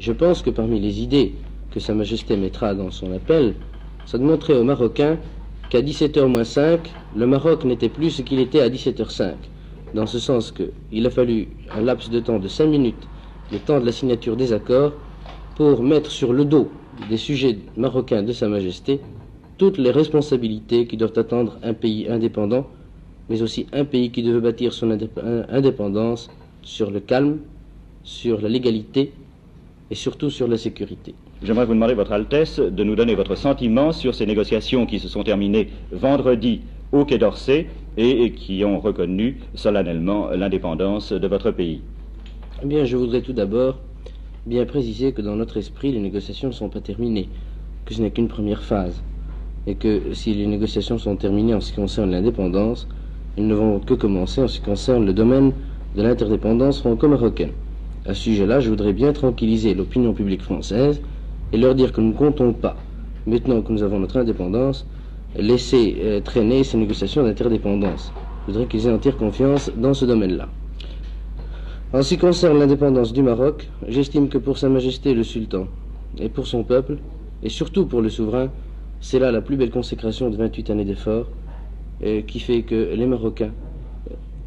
Je pense que parmi les idées que Sa Majesté mettra dans son appel, c'est de montrer aux Marocains qu'à 17h moins 5, le Maroc n'était plus ce qu'il était à 17h05. Dans ce sens qu'il a fallu un laps de temps de 5 minutes, le temps de la signature des accords, pour mettre sur le dos des sujets marocains de Sa Majesté toutes les responsabilités qui doivent attendre un pays indépendant, mais aussi un pays qui devait bâtir son indépendance sur le calme, sur la légalité et surtout sur la sécurité. J'aimerais vous demander, Votre Altesse, de nous donner votre sentiment sur ces négociations qui se sont terminées vendredi au Quai d'Orsay et qui ont reconnu solennellement l'indépendance de votre pays. Eh bien, je voudrais tout d'abord bien préciser que dans notre esprit, les négociations ne sont pas terminées, que ce n'est qu'une première phase, et que si les négociations sont terminées en ce qui concerne l'indépendance, elles ne vont que commencer en ce qui concerne le domaine de l'interdépendance franco-marocaine. À ce sujet-là, je voudrais bien tranquilliser l'opinion publique française et leur dire que nous ne comptons pas, maintenant que nous avons notre indépendance, laisser traîner ces négociations d'interdépendance. Je voudrais qu'ils aient entière confiance dans ce domaine-là. En ce qui concerne l'indépendance du Maroc, j'estime que pour Sa Majesté le Sultan et pour son peuple, et surtout pour le souverain, c'est là la plus belle consécration de 28 années d'efforts qui fait que les Marocains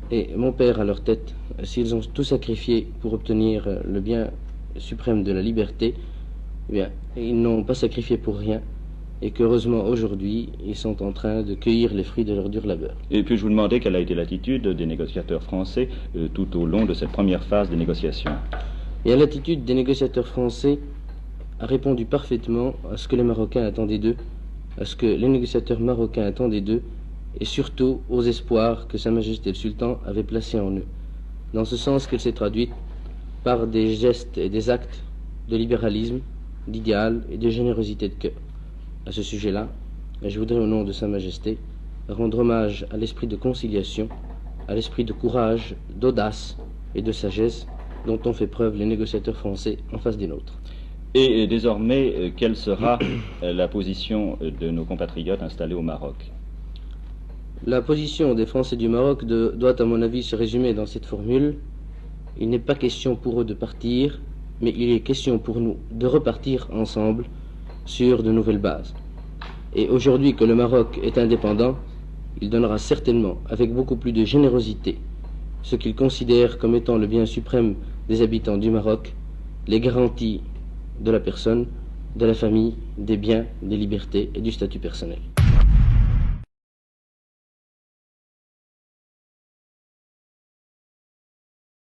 et mon père à leur tête, s'ils ont tout sacrifié pour obtenir le bien suprême de la liberté, eh bien, ils n'ont pas sacrifié pour rien, et qu'heureusement aujourd'hui, ils sont en train de cueillir les fruits de leur dur labeur. Et puis je vous demandais quelle a été l'attitude des négociateurs français tout au long de cette première phase des négociations. Et l'attitude des négociateurs français a répondu parfaitement à ce que les Marocains attendaient d'eux, à ce que les négociateurs marocains attendaient d'eux, et surtout aux espoirs que Sa Majesté le Sultan avait placés en eux. Dans ce sens qu'elle s'est traduite par des gestes et des actes de libéralisme, d'idéal et de générosité de cœur. À ce sujet-là, je voudrais au nom de Sa Majesté rendre hommage à l'esprit de conciliation, à l'esprit de courage, d'audace et de sagesse dont ont fait preuve les négociateurs français en face des nôtres. Et désormais, quelle sera la position de nos compatriotes installés au Maroc ? La position des Français du Maroc doit, à mon avis, se résumer dans cette formule. Il n'est pas question pour eux de partir, mais il est question pour nous de repartir ensemble sur de nouvelles bases. Et aujourd'hui que le Maroc est indépendant, il donnera certainement, avec beaucoup plus de générosité, ce qu'il considère comme étant le bien suprême des habitants du Maroc, les garanties de la personne, de la famille, des biens, des libertés et du statut personnel.